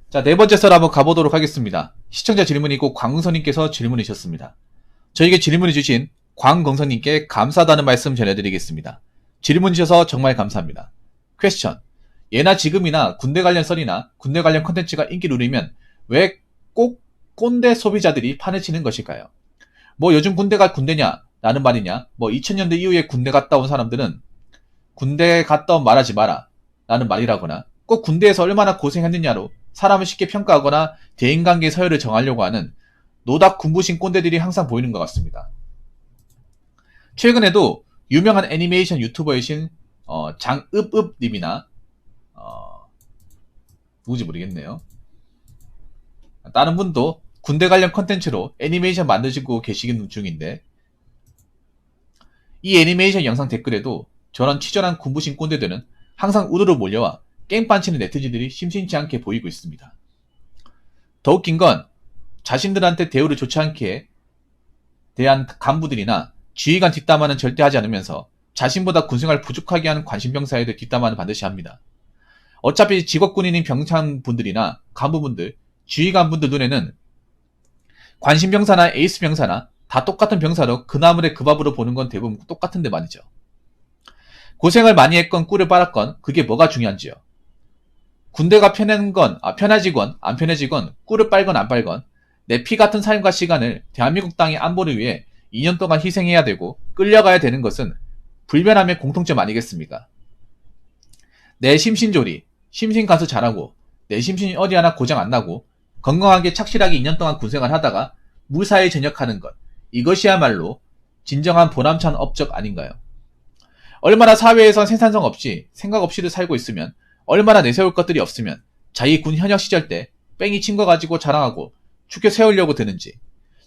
자, 네 번째 썰 한번 가보도록 하겠습니다. 시청자 질문이고 광성님께서 질문이셨습니다. 저에게 질문을 주신 광광성님께 감사하다는 말씀 전해드리겠습니다. 질문 주셔서 정말 감사합니다. 퀘스천. 예나 지금이나 군대 관련 썰이나 군대 관련 컨텐츠가 인기를 누리면 왜 꼭 꼰대 소비자들이 판을 치는 것일까요? 뭐 요즘 군대가 군대냐 라는 말이냐, 뭐 2000년대 이후에 군대 갔다 온 사람들은 군대 갔다 온 말하지 마라 라는 말이라거나, 꼭 군대에서 얼마나 고생했느냐로 사람을 쉽게 평가하거나 대인관계 서열을 정하려고 하는 노답 군부신 꼰대들이 항상 보이는 것 같습니다. 최근에도 유명한 애니메이션 유튜버이신 장읍읍님이나 누구지 모르겠네요. 다른 분도 군대 관련 컨텐츠로 애니메이션 만드시고 계시는 중인데, 이 애니메이션 영상 댓글에도 저런 치졸한 군부신 꼰대들은 항상 우르르 몰려와 깽판치는 네티즌들이 심심치 않게 보이고 있습니다. 더 웃긴 건 자신들한테 대우를 좋지 않게 대한 간부들이나 지휘관 뒷담화는 절대 하지 않으면서 자신보다 군생활 부족하게 하는 관심병사에도 뒷담화는 반드시 합니다. 어차피 직업군인인 병창분들이나 간부분들, 지휘관분들 눈에는 관심병사나 에이스병사나 다 똑같은 병사로 그 나물에 그 밥으로 보는 건 대부분 똑같은데 말이죠. 고생을 많이 했건 꿀을 빨았건 그게 뭐가 중요한지요. 군대가 편해지건 안 편해지건 꿀을 빨건 안 빨건 내 피 같은 삶과 시간을 대한민국 땅의 안보를 위해 2년 동안 희생해야 되고 끌려가야 되는 것은 불변함의 공통점 아니겠습니까? 내 심신조리, 심신 가서 잘하고 내 심신이 어디 하나 고장 안 나고 건강하게 착실하게 2년 동안 군생활 하다가 무사히 전역하는 것, 이것이야말로 진정한 보람찬 업적 아닌가요? 얼마나 사회에선 생산성 없이 생각 없이도 살고 있으면, 얼마나 내세울 것들이 없으면 자기 군 현역 시절 때 뺑이 친 거 가지고 자랑하고 축혀 세우려고 드는지,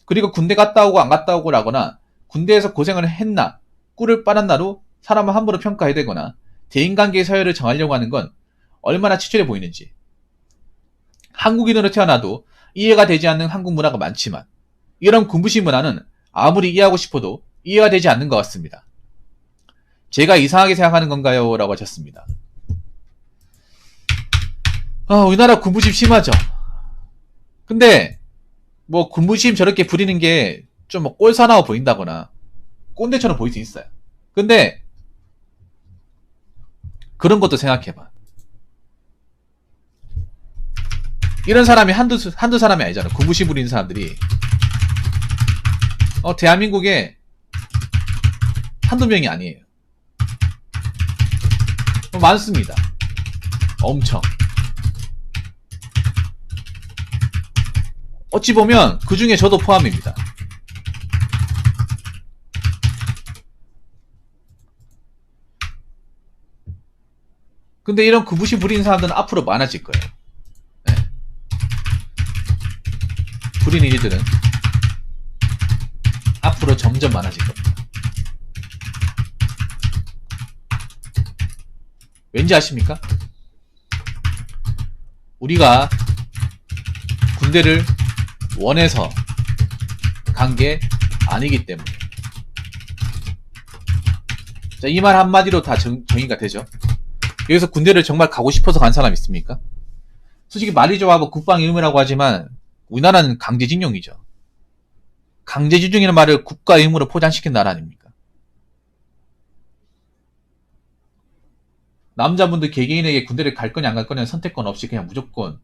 그리고 군대 갔다 오고 안 갔다 오고 라거나 군대에서 고생을 했나 꿀을 빨았나로 사람을 함부로 평가해야 되거나 대인관계의 서열을 정하려고 하는 건 얼마나 치졸해 보이는지. 한국인으로 태어나도 이해가 되지 않는 한국 문화가 많지만 이런 군부심 문화는 아무리 이해하고 싶어도 이해가 되지 않는 것 같습니다. 제가 이상하게 생각하는 건가요? 라고 하셨습니다. 우리나라 군부심 심하죠. 근데 뭐 군부심 저렇게 부리는 게 좀 뭐 꼴사나워 보인다거나 꼰대처럼 보일 수 있어요. 근데 그런 것도 생각해봐. 이런 사람이 한두 사람이 아니잖아. 군부심 부리는 사람들이 대한민국에 한두 명이 아니에요. 많습니다. 엄청. 어찌 보면 그 중에 저도 포함입니다. 근데 이런 군부심 부리는 사람들은 앞으로 많아질 거예요. 네. 부리는 일들은 앞으로 점점 많아질 겁니다. 왠지 아십니까? 우리가 군대를 원해서 간 게 아니기 때문에. 자, 이 말 한마디로 다 정의가 되죠. 여기서 군대를 정말 가고 싶어서 간 사람 있습니까? 솔직히 말이 좋아 뭐 국방의 의무라고 하지만 우리나라는 강제징용이죠. 강제징용이라는 말을 국가의 의무로 포장시킨 나라 아닙니까? 남자분들 개개인에게 군대를 갈 거냐 안 갈 거냐는 선택권 없이 그냥 무조건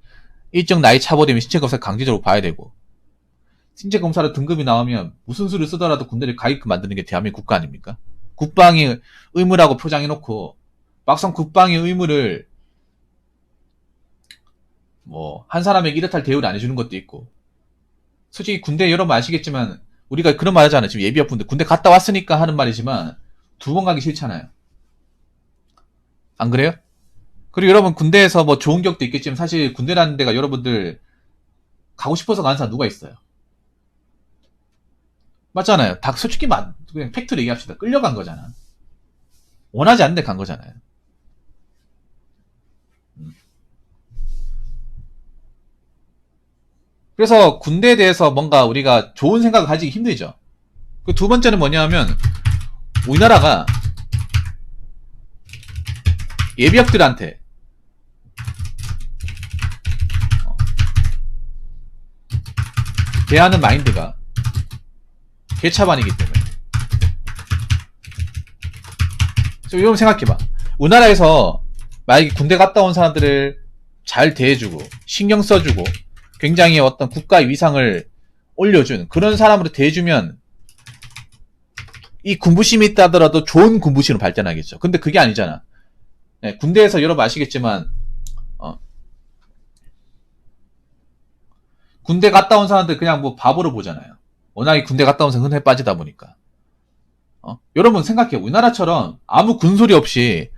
일정 나이 차보되면 신체검사 강제적으로 봐야 되고, 신체검사로 등급이 나오면 무슨 수를 쓰더라도 군대를 가게끔 만드는 게 대한민국 국가 아닙니까? 국방의 의무라고 표장해놓고 막상 국방의 의무를 뭐 한 사람에게 이렇다 할 대우를 안 해주는 것도 있고. 솔직히 군대 여러분 아시겠지만 우리가 그런 말 하잖아요. 지금 예비역분들 군대 갔다 왔으니까 하는 말이지만 두 번 가기 싫잖아요. 안 그래요? 그리고 여러분 군대에서 뭐 좋은 격도 있겠지만 사실 군대라는 데가 여러분들 가고 싶어서 가는 사람 누가 있어요? 맞잖아요. 다 솔직히 그냥 팩트로 얘기합시다. 끌려간 거잖아. 원하지 않는데 간 거잖아요. 그래서 군대에 대해서 뭔가 우리가 좋은 생각을 가지기 힘들죠. 그 두 번째는 뭐냐면 우리나라가 예비역들한테 대하는 마인드가 개차반이기 때문에. 여러분 생각해봐. 우리나라에서 만약에 군대 갔다 온 사람들을 잘 대해주고 신경 써주고 굉장히 어떤 국가의 위상을 올려준 그런 사람으로 대해주면 이 군부심이 있다 하더라도 좋은 군부심으로 발전하겠죠. 근데 그게 아니잖아. 네, 군대에서 여러분 아시겠지만 군대 갔다 온 사람들 그냥 뭐 바보로 보잖아요. 워낙에 군대 갔다 온 사람 흔해 빠지다 보니까. 여러분 생각해요. 우리나라처럼 아무 군소리 없이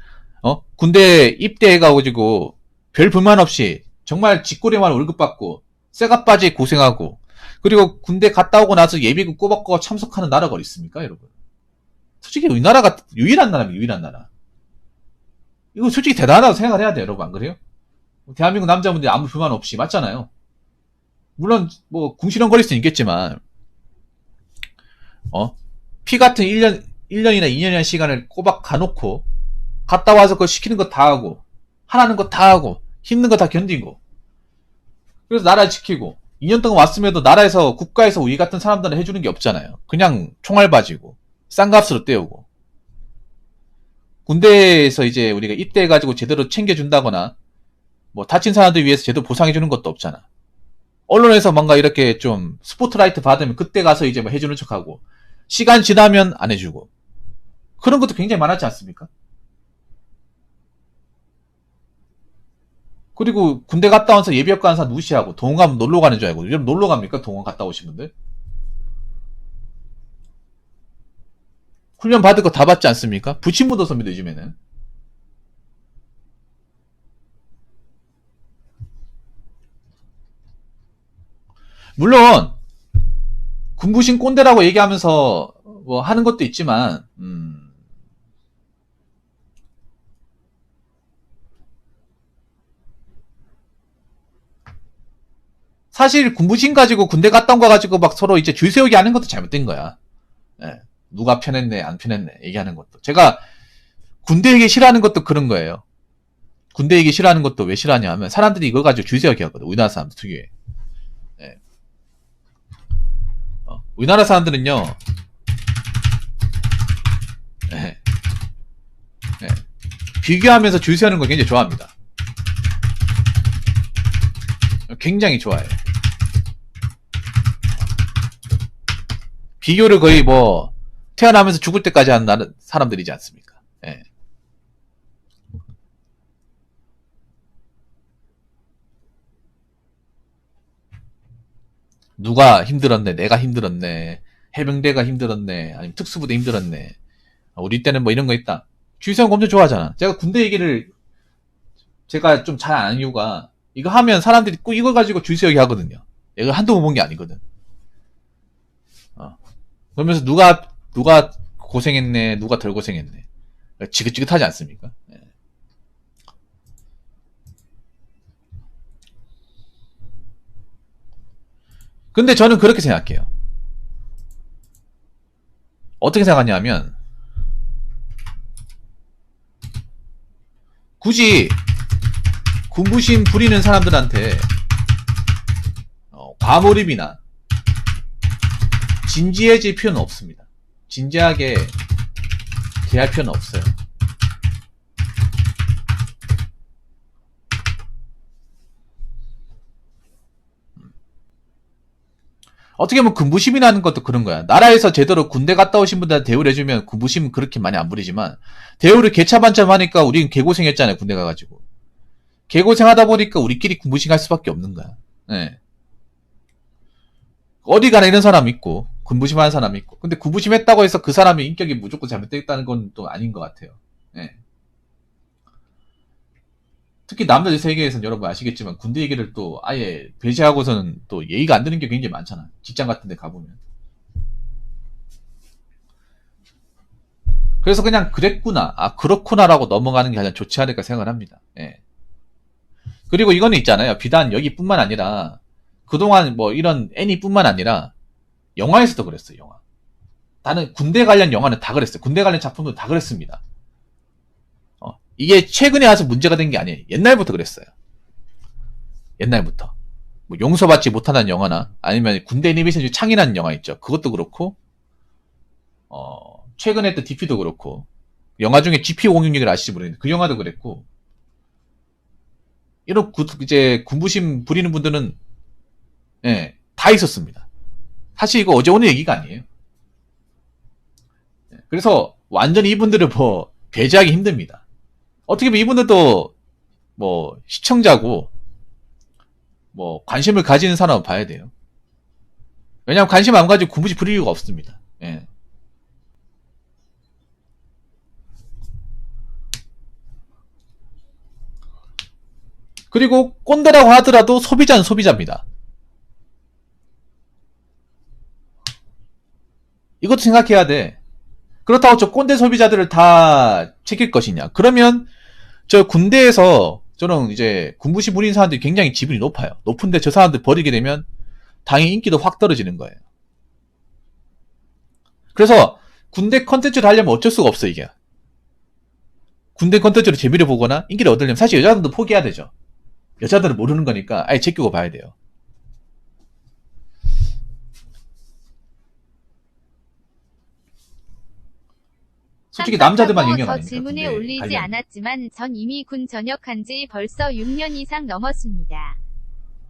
군대 입대해가지고 별 불만 없이 정말 쥐꼬리만 월급 받고 쇠가빠지 고생하고 그리고 군대 갔다 오고 나서 예비군 꼬박꼬박 참석하는 나라가 어디 있습니까, 여러분? 솔직히 우리나라가 유일한 나라입니다. 유일한 나라. 이거 솔직히 대단하다고 생각을 해야 돼요, 여러분. 안 그래요? 대한민국 남자분들이 아무 불만 없이 맞잖아요. 물론 뭐 궁시렁거릴 수는 있겠지만 피 같은 1년이나 2년이라는 시간을 꼬박 가놓고 갔다 와서 그거 시키는 거 다 하고 하라는 거 다 하고 힘든 거 다 견디고 그래서 나라 지키고 2년 동안 왔음에도 나라에서 국가에서 우리 같은 사람들은 해주는 게 없잖아요. 그냥 총알 바지고 싼 값으로 때우고 군대에서 이제 우리가 입대해가지고 제대로 챙겨준다거나 뭐 다친 사람들 위해서 제대로 보상해주는 것도 없잖아. 언론에서 뭔가 이렇게 좀 스포트라이트 받으면 그때 가서 이제 뭐 해주는 척하고 시간 지나면 안 해주고 그런 것도 굉장히 많았지 않습니까? 그리고 군대 갔다 와서 예비역 가는 사람 무시하고 동원 가면 놀러 가는 줄 알고 요즘 놀러 갑니까? 동원 갔다 오신 분들? 훈련 받을 거 다 받지 않습니까? 부침 묻어서입니다, 요즘에는. 물론 군부심 꼰대라고 얘기하면서 뭐 하는 것도 있지만 사실 군부심 가지고 군대 갔다 온 거 가지고 막 서로 이제 줄 세우기 하는 것도 잘못된 거야. 예. 누가 편했네 안 편했네 얘기하는 것도. 제가 군대 얘기 싫어하는 것도 그런 거예요. 군대 얘기 싫어하는 것도 왜 싫어하냐 하면 사람들이 이거 가지고 줄 세우기 하거든. 우리나라 사람들 특유의. 예. 우리나라 사람들은요. 예. 예. 비교하면서 줄 세우는 걸 굉장히 좋아합니다. 굉장히 좋아해요. 비교를 거의 뭐 태어나면서 죽을 때까지 하는 사람들이지 않습니까? 예. 누가 힘들었네, 내가 힘들었네, 해병대가 힘들었네, 아니면 특수부대 힘들었네. 우리 때는 뭐 이런 거 있다. 주의사는 엄청 좋아하잖아. 제가 군대 얘기를 제가 좀 잘 아는 이유가 이거 하면 사람들이 꼭 이걸 가지고 주의사 얘기 하거든요. 이거 한두 번 본 게 아니거든. 그러면서 누가 고생했네, 누가 덜 고생했네. 지긋지긋하지 않습니까? 예. 근데 저는 그렇게 생각해요. 어떻게 생각하냐면 굳이 군부심 부리는 사람들한테 과몰입이나 진지해질 필요는 없습니다. 진지하게 대할 필요는 없어요. 어떻게 보면 군부심이라는 것도 그런 거야. 나라에서 제대로 군대 갔다 오신 분들한테 대우를 해주면 군부심은 그렇게 많이 안 부리지만 대우를 개차반점 하니까 우리는 개고생했잖아요. 군대 가가지고. 개고생하다 보니까 우리끼리 군부심 할 수밖에 없는 거야. 네. 어디 가나 이런 사람 있고 군부심 하는 사람 있고 근데 군부심 했다고 해서 그 사람의 인격이 무조건 잘못됐다는 건 또 아닌 것 같아요. 네. 특히 남자들 세계에서는 여러분 아시겠지만 군대 얘기를 또 아예 배제하고서는 또 예의가 안 되는 게 굉장히 많잖아. 직장 같은 데 가보면. 그래서 그냥 그랬구나, 그렇구나라고 넘어가는 게 가장 좋지 않을까 생각을 합니다. 예. 그리고 이거는 있잖아요. 비단 여기뿐만 아니라 그동안 뭐 이런 애니뿐만 아니라 영화에서도 그랬어요. 영화. 나는 군대 관련 영화는 다 그랬어요. 군대 관련 작품도 다 그랬습니다. 이게 최근에 와서 문제가 된 게 아니에요. 옛날부터 그랬어요. 옛날부터. 뭐 용서받지 못하는 영화나 아니면 군대 애니메이션 중에 창이라는 영화 있죠. 그것도 그렇고 최근에 했던 DP도 그렇고 영화 중에 GP506을 아실지 모르겠는데 그 영화도 그랬고 이런 이제 군부심 부리는 분들은 예, 다 있었습니다. 사실 이거 어제 오늘 얘기가 아니에요. 그래서 완전히 이분들을 뭐 배제하기 힘듭니다. 어떻게 보면 이분들도 뭐 시청자고 뭐 관심을 가지는 사람은 봐야 돼요. 왜냐하면 관심 안 가지고 군부심 부릴 이유가 없습니다. 예. 그리고 꼰대라고 하더라도 소비자는 소비자입니다. 이것도 생각해야 돼. 그렇다고 저 꼰대 소비자들을 다 챙길 것이냐? 그러면 저 군대에서 저는 이제 군부심 부리는 사람들이 굉장히 지분이 높아요. 높은데 저 사람들 버리게 되면 당연히 인기도 확 떨어지는 거예요. 그래서 군대 컨텐츠를 하려면 어쩔 수가 없어 이게. 군대 컨텐츠로 재미를 보거나 인기를 얻으려면 사실 여자들도 포기해야 되죠. 여자들은 모르는 거니까 아예 제끼고 봐야 돼요. 솔직히 남자들만 유명 아닙니까? 질문에 올리지 관련. 않았지만 전 이미 군 전역한 지 벌써 6년 이상 넘었습니다.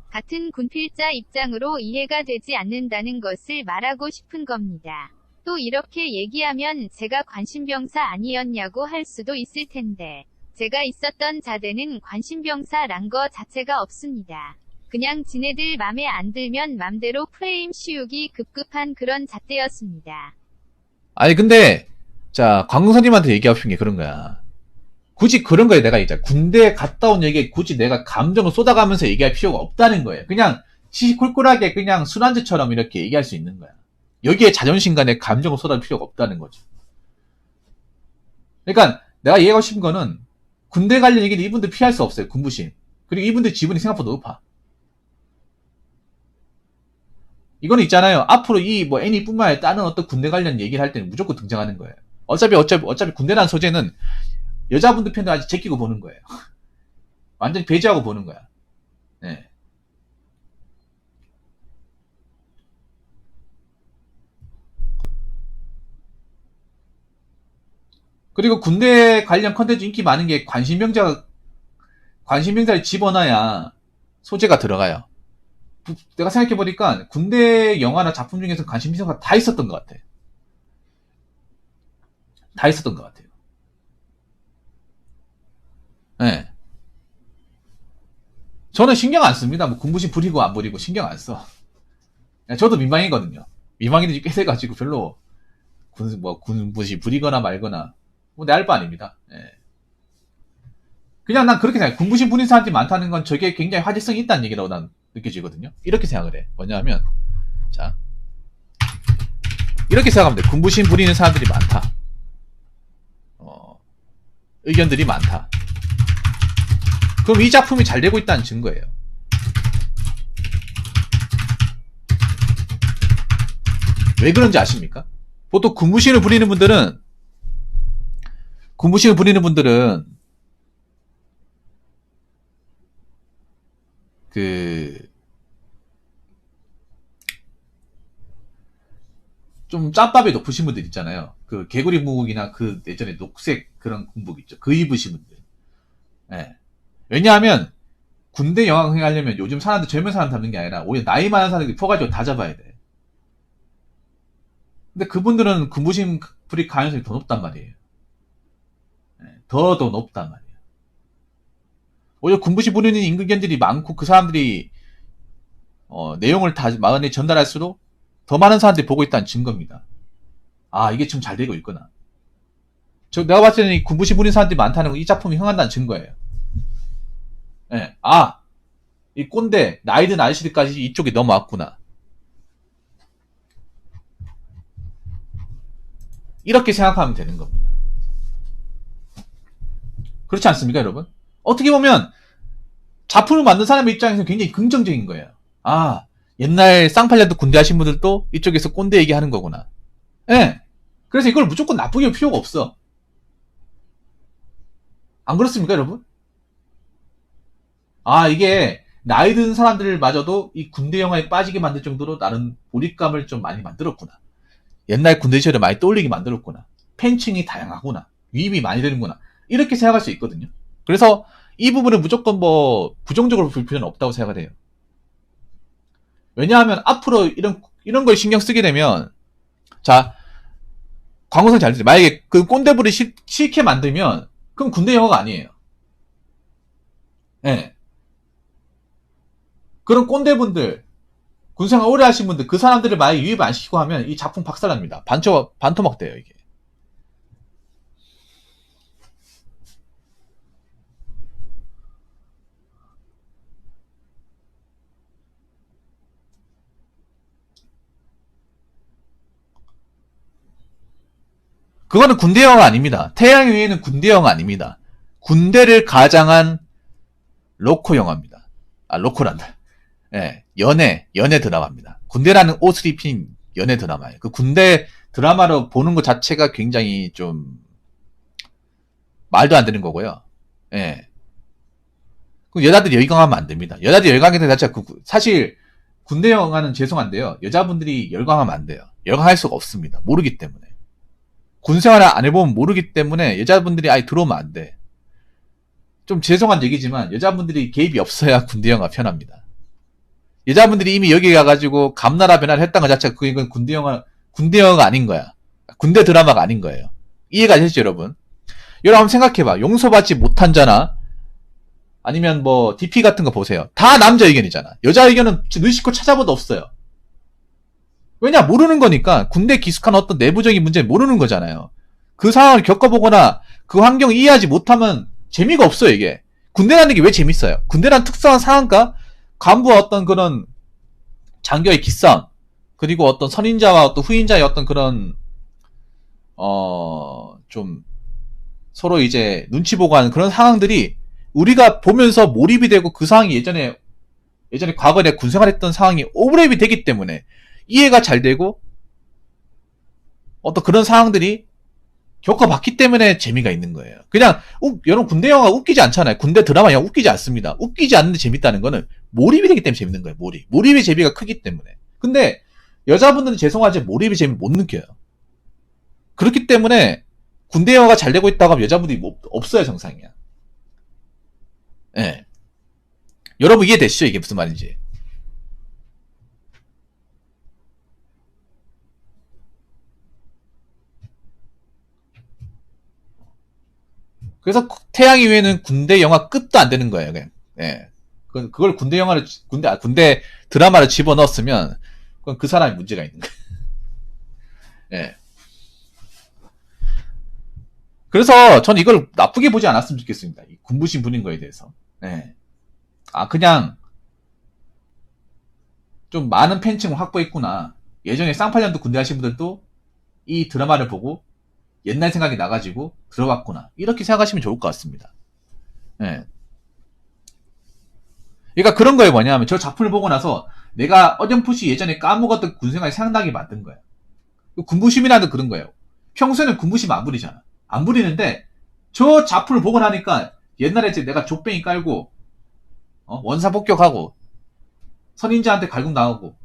같은 군필자 입장으로 이해가 되지 않는다는 것을 말하고 싶은 겁니다. 또 이렇게 얘기하면 제가 관심병사 아니었냐고 할 수도 있을 텐데 제가 있었던 자대는 관심병사란 거 자체가 없습니다. 그냥 지네들 맘에 안 들면 맘대로 프레임 씌우기 급급한 그런 잣대였습니다. 아니 근데 자 광선님한테 얘기하고 싶은 게 그런 거야. 굳이 그런 거에 내가 이제 군대 갔다 온 얘기에 굳이 내가 감정을 쏟아가면서 얘기할 필요가 없다는 거예요. 그냥 시시콜콜하게 그냥 술안주처럼 이렇게 얘기할 수 있는 거야. 여기에 자존심 간에 감정을 쏟아할 필요가 없다는 거죠. 그러니까 내가 얘기하고 싶은 거는 군대 관련 얘기는 이분들 피할 수 없어요. 군부심. 그리고 이분들 지분이 생각보다 높아. 이거는 있잖아요. 앞으로 이 뭐 애니뿐만 아니라 다른 어떤 군대 관련 얘기를 할 때는 무조건 등장하는 거예요. 어차피 군대라는 소재는 여자분들 편도 아직 제끼고 보는 거예요. 완전히 배제하고 보는 거야. 네. 그리고 군대 관련 컨텐츠 인기 많은 게 관심병자를 집어넣어야 소재가 들어가요. 내가 생각해보니까 군대 영화나 작품 중에서 관심병자가 다 있었던 것 같아. 다 있었던 것 같아요. 네. 저는 신경 안 씁니다. 뭐 군부심 부리고 안 부리고 신경 안 써. 저도 민망이거든요. 민망이들이 꽤 돼가지고 별로 군부심 부리거나 말거나 뭐 내 알 바 아닙니다. 예. 그냥 난 그렇게 생각해. 군부심 부리는 사람들이 많다는 건 저게 굉장히 화제성이 있다는 얘기라고 난 느껴지거든요. 이렇게 생각을 해. 뭐냐면 자 이렇게 생각하면 돼. 군부심 부리는 사람들이 많다. 의견들이 많다. 그럼 이 작품이 잘 되고 있다는 증거예요. 왜 그런지 아십니까? 보통 군부심을 부리는 분들은 좀 짬밥이 높으신 분들 있잖아요. 그 개구리 무국이나 그 예전에 녹색 그런 군복 있죠. 그 입으신 분들. 예. 왜냐하면 군대 영화관 하려면 요즘 사람들 젊은 사람 잡는 게 아니라 오히려 나이 많은 사람들이 퍼가지고 다 잡아야 돼. 근데 그분들은 군부심 불이 가능성이 더 높단 말이에요. 더 높단 말이에요. 오히려 군부심 부리는 임금견들이 많고 그 사람들이 내용을 다 마흔에 전달할수록 더 많은 사람들이 보고 있다는 증거입니다. 아 이게 좀 잘 되고 있구나. 내가 봤을 때는 이 군부심 부리는 사람들이 많다는 건 이 작품이 흥한다는 증거예요. 예. 아, 이 꼰대 나이 든 아저씨들까지 이쪽에 넘어왔구나. 이렇게 생각하면 되는 겁니다. 그렇지 않습니까, 여러분? 어떻게 보면 작품을 만든 사람의 입장에서 굉장히 긍정적인 거예요. 아, 옛날 쌍팔년도 군대 하신 분들도 이쪽에서 꼰대 얘기하는 거구나. 예. 그래서 이걸 무조건 나쁘게 볼 필요가 없어. 안 그렇습니까, 여러분? 아, 이게 나이 든 사람들마저도 이 군대 영화에 빠지게 만들 정도로 나는 몰입감을 좀 많이 만들었구나. 옛날 군대 시절을 많이 떠올리게 만들었구나. 팬층이 다양하구나. 유입이 많이 되는구나. 이렇게 생각할 수 있거든요. 그래서 이 부분은 무조건 뭐 부정적으로 볼 필요는 없다고 생각을 해요. 왜냐하면 앞으로 이런 걸 신경 쓰게 되면, 자, 광고성 잘 듣세요. 만약에 그 꼰대불이 싫게 만들면 그럼 군대 영화가 아니에요. 예. 네. 그런 꼰대분들, 군생활 오래 하신 분들, 그 사람들을 만약에 유입 안 시키고 하면 이 작품 박살납니다. 반토막 돼요, 이게. 그거는 군대 영화가 아닙니다. 태양의 위에는 군대 영화 아닙니다. 군대를 가장한 로코 영화입니다. 아, 로코란다. 예, 연애 드라마입니다. 군대라는 옷을 입힌 연애 드라마예요. 그 군대 드라마로 보는 것 자체가 굉장히 좀 말도 안 되는 거고요. 예. 여자들이 열광하면 안 됩니다. 여자들이 열광하는 게 자체가 사실 군대 영화는 죄송한데요. 여자분들이 열광하면 안 돼요. 열광할 수가 없습니다. 모르기 때문에. 군 생활을 안 해보면 모르기 때문에 여자분들이 아예 들어오면 안 돼. 좀 죄송한 얘기지만 여자분들이 개입이 없어야 군대 영화 편합니다. 여자분들이 이미 여기 가가지고 감나라 변화를 했다는 것 자체가 그건 군대 영화가 아닌 거야. 군대 드라마가 아닌 거예요. 이해가 되시죠, 여러분? 여러분 한번 생각해봐. 용서받지 못한 자나 아니면 뭐 DP 같은 거 보세요. 다 남자 의견이잖아. 여자 의견은 눈씻고 찾아봐도 없어요. 왜냐? 모르는 거니까. 군대 기숙한 어떤 내부적인 문제를 모르는 거잖아요. 그 상황을 겪어보거나 그 환경을 이해하지 못하면 재미가 없어요, 이게. 군대라는 게 왜 재밌어요? 군대란 특수한 상황과 간부와 어떤 그런 장교의 기싸움, 그리고 어떤 선임자와 어떤 후임자의 어떤 그런 좀 서로 이제 눈치 보고 하는 그런 상황들이 우리가 보면서 몰입이 되고, 그 상황이 예전에 과거에 군생활했던 상황이 오버랩이 되기 때문에 이해가 잘 되고, 어떤 그런 상황들이 겪어봤기 때문에 재미가 있는 거예요. 그냥 여러분 군대 영화가 웃기지 않잖아요. 군대 드라마 영화 웃기지 않습니다. 웃기지 않는데 재밌다는 거는 몰입이 되기 때문에 재밌는 거예요. 몰입의 재미가 크기 때문에. 근데 여자분들은 죄송하지만 몰입의 재미 못 느껴요. 그렇기 때문에 군대 영화가 잘 되고 있다고 하면 여자분들이 없어야 정상이야. 예. 네. 여러분 이해되시죠? 이게 무슨 말인지. 그래서 태양의 위에는 군대 영화 끝도 안 되는 거예요, 그냥. 예. 그걸 군대 드라마를 집어넣었으면, 그건 그 사람이 문제가 있는 거예요. 예. 그래서 전 이걸 나쁘게 보지 않았으면 좋겠습니다. 이 군부심 부린 거에 대해서. 예. 그냥, 좀 많은 팬층을 확보했구나. 예전에 쌍팔년도 군대 하신 분들도 이 드라마를 보고 옛날 생각이 나가지고 들어봤구나. 이렇게 생각하시면 좋을 것 같습니다. 예. 그러니까 그런 거에 뭐냐면, 저 작품을 보고 나서 내가 어렴풋이 예전에 까먹었던 군생활이 생각나게 만든 거예요. 군부심이라도 그런 거예요. 평소에는 군부심 안 부리잖아. 안 부리는데 저 작품을 보고 나니까 옛날에 내가 족뱅이 깔고 원사 폭격하고 선임자한테 갈굼 나오고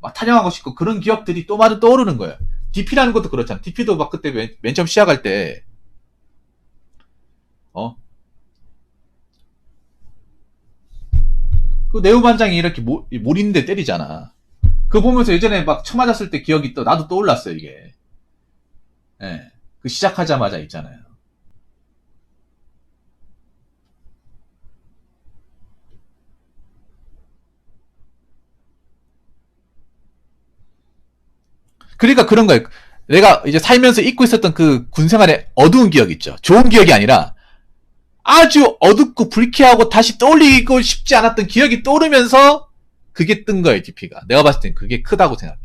막 타령하고 싶고 그런 기억들이 또 마저 떠오르는 거예요. DP라는 것도 그렇잖아. DP도 막 그때 맨 처음 시작할 때 그 내후반장이 이렇게 몰있는데 때리잖아. 그거 보면서 예전에 막 쳐맞았을 때 기억이 나도 떠올랐어요, 이게. 예. 그 시작하자마자 있잖아요. 그러니까 그런 거예요. 내가 이제 살면서 잊고 있었던 그 군생활의 어두운 기억 있죠. 좋은 기억이 아니라 아주 어둡고 불쾌하고 다시 떠올리고 싶지 않았던 기억이 떠오르면서 그게 뜬 거예요, DP가. 내가 봤을 땐 그게 크다고 생각해.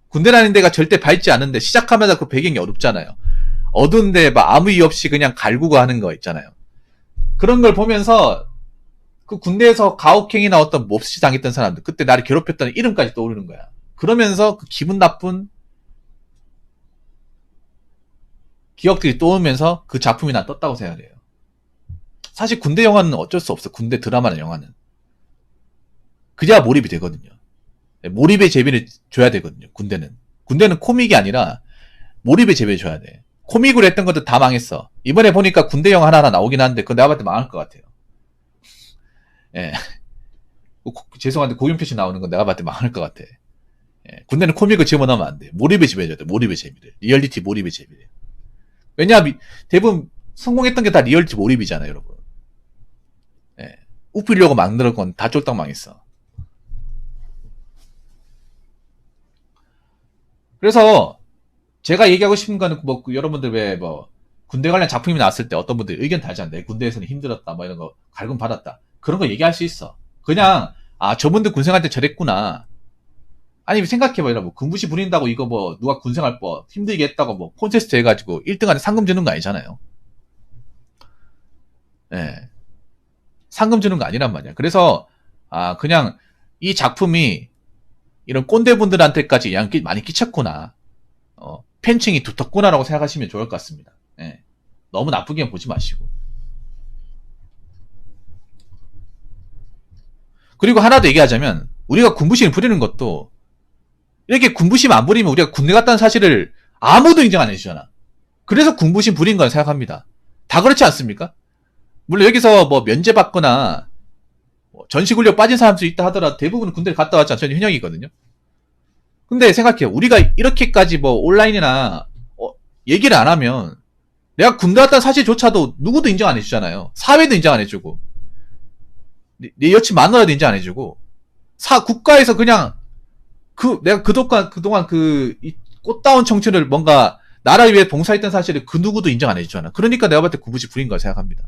군대라는 데가 절대 밝지 않은데 시작하면서 그 배경이 어둡잖아요. 어두운데 막 아무 이유 없이 그냥 갈구고 하는 거 있잖아요. 그런 걸 보면서 그 군대에서 가혹행위나 어떤 몹시 당했던 사람들, 그때 나를 괴롭혔던 이름까지 떠오르는 거야. 그러면서 그 기분 나쁜 기억들이 떠오르면서 그 작품이 난 떴다고 생각해요. 사실 군대 영화는 어쩔 수 없어. 군대 드라마나 영화는. 그래야 몰입이 되거든요. 몰입의 재미를 줘야 되거든요. 군대는. 군대는 코믹이 아니라 몰입의 재미를 줘야 돼. 코믹으로 했던 것도 다 망했어. 이번에 보니까 군대 영화 하나 나오긴 하는데 그거 내가 봤을 때 망할 것 같아요. 예. 죄송한데 고윤표 씨 나오는 건 내가 봤을 때 망할 것 같아. 예. 군대는 코믹을 집어넣으면 안 돼. 몰입의 재미를 줘야 돼. 몰입의 재미를. 리얼리티 몰입의 재미를. 왜냐하면 대부분 성공했던 게 다 리얼리티 몰입이잖아요, 여러분. 예. 웃기려고 만들었 건 다 쫄딱 망했어. 그래서 제가 얘기하고 싶은 거는 뭐 여러분들 왜 뭐 군대 관련 작품이 나왔을 때 어떤 분들이 의견 달잖아요. 내 군대에서는 힘들었다 뭐 이런 거 갈굼 받았다. 그런 거 얘기할 수 있어. 그냥 저분들 군생활 때 저랬구나. 아니 생각해봐 여러분. 군부시 부린다고 이거 뭐 누가 군생활 뭐 힘들게 했다고 뭐 콘테스트 해가지고 1등한테 상금 주는 거 아니잖아요. 예. 상금 주는 거 아니란 말이야. 그래서 그냥 이 작품이 이런 꼰대분들한테까지 영향 많이 끼쳤구나. 팬층이 두텁구나라고 생각하시면 좋을 것 같습니다. 예. 너무 나쁘게 보지 마시고. 그리고 하나 더 얘기하자면 우리가 군부심 부리는 것도 이렇게 군부심 안 부리면 우리가 군대 갔다는 사실을 아무도 인정 안 해주잖아. 그래서 군부심 부린 건 생각합니다. 다 그렇지 않습니까? 물론 여기서 뭐 면제받거나 전시훈련 빠진 사람도 있다 하더라도 대부분은 군대를 갔다 왔지 않죠. 현역이거든요. 근데 생각해요. 우리가 이렇게까지 뭐 온라인이나 얘기를 안 하면 내가 군대 갔다는 사실조차도 누구도 인정 안 해주잖아요. 사회도 인정 안 해주고 내 여친 마누라도 인정 안 해주고 국가에서 그냥 내가 그동안 이 꽃다운 청춘을 뭔가 나라를 위해 봉사했던 사실을 그 누구도 인정 안 해주잖아. 그러니까 내가 봤을 때 군부시 부린 걸 생각합니다.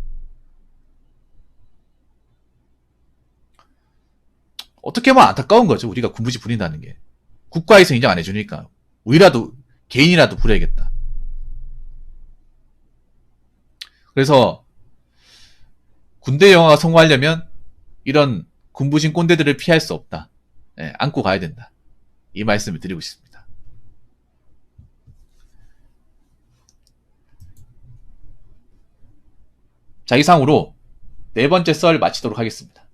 어떻게 보면 안타까운 거죠. 우리가 군부시 부린다는 게. 국가에서 인정 안 해주니까 우리라도 개인이라도 부려야겠다. 그래서 군대 영화가 성공하려면 이런 군부심 꼰대들을 피할 수 없다. 예, 안고 가야 된다. 이 말씀을 드리고 싶습니다. 자, 이상으로 네 번째 썰 마치도록 하겠습니다.